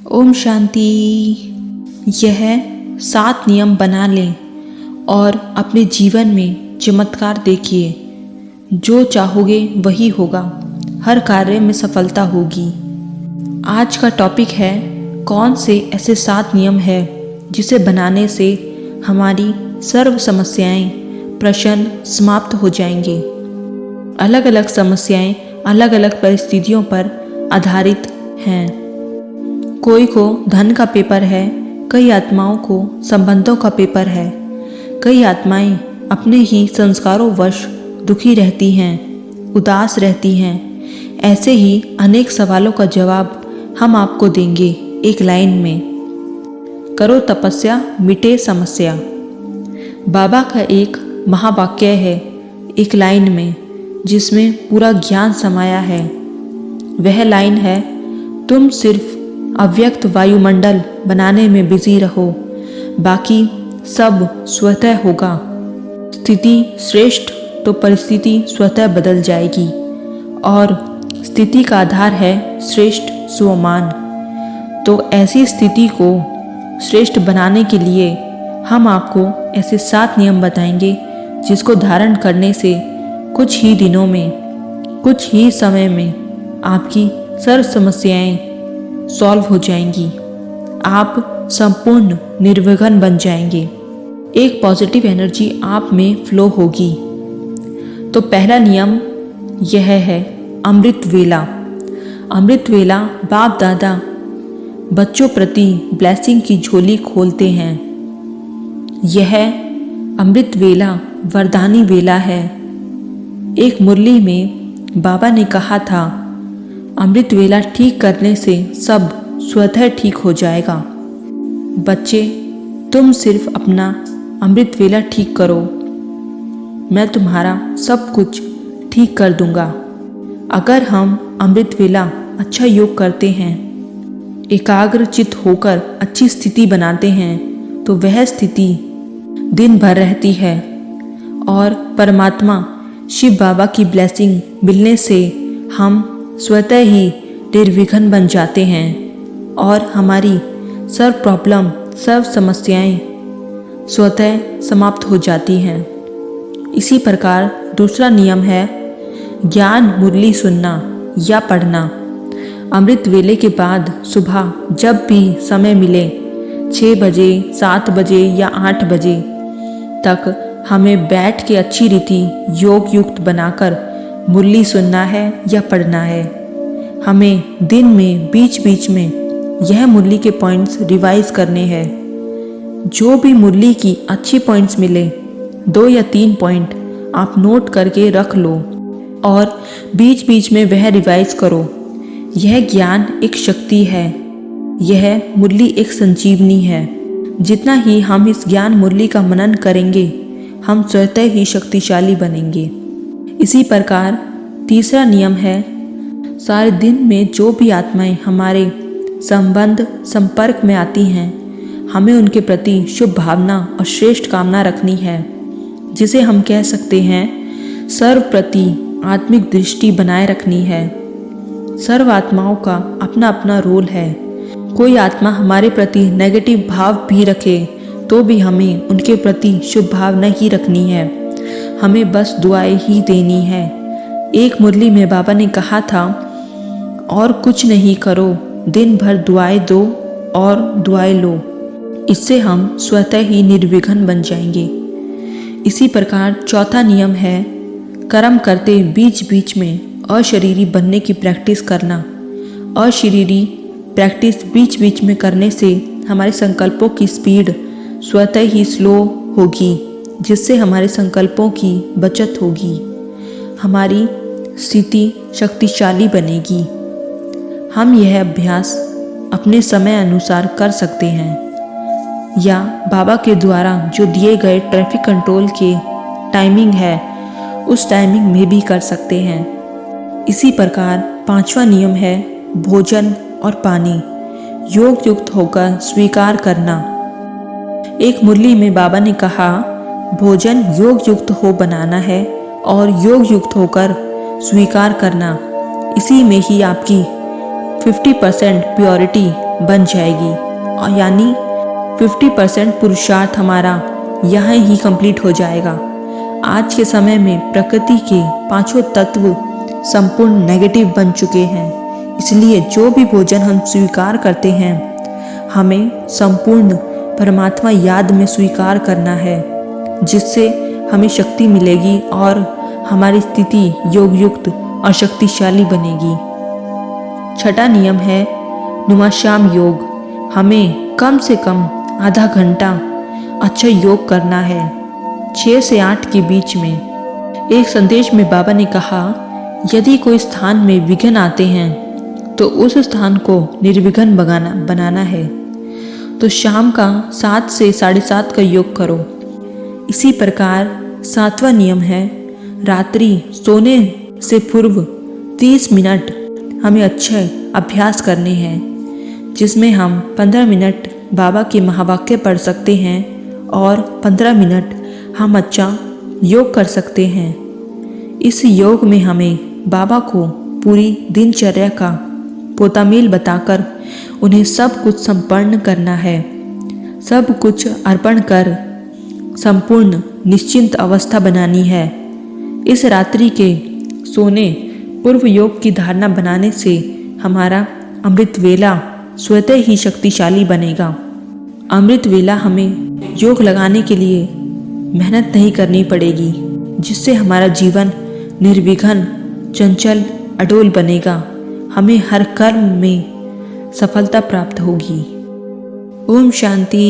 ओम शांति। यह 7 नियम बना लें और अपने जीवन में चमत्कार देखिए। जो चाहोगे वही होगा, हर कार्य में सफलता होगी। आज का टॉपिक है कौन से ऐसे 7 नियम है जिसे बनाने से हमारी सर्व समस्याएं प्रश्न समाप्त हो जाएंगे। अलग अलग समस्याएं अलग अलग परिस्थितियों पर आधारित हैं। कोई को धन का पेपर है, कई आत्माओं को संबंधों का पेपर है। कई आत्माएं अपने ही संस्कारों वश दुखी रहती हैं, उदास रहती हैं। ऐसे ही अनेक सवालों का जवाब हम आपको देंगे एक लाइन में। करो तपस्या, मिटे समस्या। बाबा का एक महावाक्य है एक लाइन में, जिसमें पूरा ज्ञान समाया है। वह लाइन है, तुम सिर्फ अव्यक्त वायुमंडल बनाने में बिजी रहो, बाकी सब स्वतः होगा। स्थिति श्रेष्ठ तो परिस्थिति स्वतः बदल जाएगी, और स्थिति का आधार है श्रेष्ठ स्वमान। तो ऐसी स्थिति को श्रेष्ठ बनाने के लिए हम आपको ऐसे 7 नियम बताएंगे, जिसको धारण करने से कुछ ही दिनों में, कुछ ही समय में आपकी सर्व समस्याएं सॉल्व हो जाएंगी। आप संपूर्ण निर्विघ्न बन जाएंगे। एक पॉजिटिव एनर्जी आप में फ्लो होगी। तो पहला नियम यह है, अमृत वेला। अमृत वेला बाप दादा बच्चों प्रति ब्लेसिंग की झोली खोलते हैं। यह अमृत वेला वरदानी वेला है। एक मुरली में बाबा ने कहा था, अमृत वेला ठीक करने से सब स्वतः ठीक हो जाएगा। बच्चे, तुम सिर्फ अपना अमृत वेला ठीक करो, मैं तुम्हारा सब कुछ ठीक कर दूंगा। अगर हम अमृत वेला अच्छा योग करते हैं, एकाग्र चित्त होकर अच्छी स्थिति बनाते हैं, तो वह स्थिति दिन भर रहती है और परमात्मा शिव बाबा की ब्लेसिंग मिलने से हम स्वतः ही निर्विघ्न बन जाते हैं और हमारी सर्व प्रॉब्लम, सर्व समस्याएं स्वतः समाप्त हो जाती हैं। इसी प्रकार दूसरा नियम है, ज्ञान मुरली सुनना या पढ़ना। अमृत वेले के बाद सुबह जब भी समय मिले, 6 बजे, 7 बजे या 8 बजे तक हमें बैठ के अच्छी रीति योग युक्त बनाकर मुरली सुनना है या पढ़ना है। हमें दिन में बीच बीच में यह मुरली के पॉइंट्स रिवाइज करने हैं। जो भी मुरली की अच्छी पॉइंट्स मिले, 2 या 3 पॉइंट आप नोट करके रख लो और बीच बीच में वह रिवाइज करो। यह ज्ञान एक शक्ति है, यह मुरली एक संजीवनी है। जितना ही हम इस ज्ञान मुरली का मनन करेंगे, हम स्वतः ही शक्तिशाली बनेंगे। इसी प्रकार तीसरा नियम है, सारे दिन में जो भी आत्माएं हमारे संबंध संपर्क में आती हैं, हमें उनके प्रति शुभ भावना और श्रेष्ठ कामना रखनी है, जिसे हम कह सकते हैं सर्व प्रति आत्मिक दृष्टि बनाए रखनी है। सर्व आत्माओं का अपना अपना रोल है। कोई आत्मा हमारे प्रति नेगेटिव भाव भी रखे तो भी हमें उनके प्रति शुभ भाव नहीं रखनी है। हमें बस दुआएं ही देनी है। एक मुरली में बाबा ने कहा था, और कुछ नहीं करो, दिन भर दुआएं दो और दुआएं लो। इससे हम स्वतः ही निर्विघ्न बन जाएंगे। इसी प्रकार चौथा नियम है, कर्म करते बीच बीच में अशरीरी बनने की प्रैक्टिस करना। अशरीरी प्रैक्टिस बीच बीच में करने से हमारे संकल्पों की स्पीड स्वतः ही स्लो होगी, जिससे हमारे संकल्पों की बचत होगी। हमारी स्थिति शक्तिशाली बनेगी। हम यह अभ्यास अपने समय अनुसार कर सकते हैं, या बाबा के द्वारा जो दिए गए ट्रैफिक कंट्रोल के टाइमिंग है, उस टाइमिंग में भी कर सकते हैं। इसी प्रकार 5वां नियम है, भोजन और पानी योग युक्त होकर स्वीकार करना। एक मुरली में बाबा ने कहा, भोजन योग युक्त हो बनाना है और योग युक्त होकर स्वीकार करना। इसी में ही आपकी 50% प्योरिटी बन जाएगी, और यानी 50% पुरुषार्थ हमारा यहाँ ही कंप्लीट हो जाएगा। आज के समय में प्रकृति के पांचों तत्व संपूर्ण नेगेटिव बन चुके हैं, इसलिए जो भी भोजन हम स्वीकार करते हैं हमें संपूर्ण परमात्मा याद में स्वीकार करना है, जिससे हमें शक्ति मिलेगी और हमारी स्थिति योग युक्त और शक्तिशाली बनेगी। छठा नियम है नुमाश्याम योग। हमें कम से कम आधा घंटा अच्छा योग करना है, 6 से 8 के बीच में। एक संदेश में बाबा ने कहा, यदि कोई स्थान में विघ्न आते हैं तो उस स्थान को निर्विघ्न बनाना है। तो शाम का 7 से 7:30 का योग करो। इसी प्रकार 7वां नियम है रात्रि सोने से पूर्व 30 मिनट हमें अच्छे अभ्यास करने हैं, जिसमें हम 15 मिनट बाबा के महावाक्य पढ़ सकते हैं और 15 मिनट हम अच्छा योग कर सकते हैं। इस योग में हमें बाबा को पूरी दिनचर्या का पोतामेल बताकर उन्हें सब कुछ संपन्न करना है। सब कुछ अर्पण कर संपूर्ण निश्चिंत अवस्था बनानी है। इस रात्रि के सोने पूर्व योग की धारणा बनाने से हमारा अमृत वेला स्वतः ही शक्तिशाली बनेगा। अमृत वेला हमें योग लगाने के लिए मेहनत नहीं करनी पड़ेगी, जिससे हमारा जीवन निर्विघ्न, चंचल, अडोल बनेगा। हमें हर कर्म में सफलता प्राप्त होगी। ओम शांति।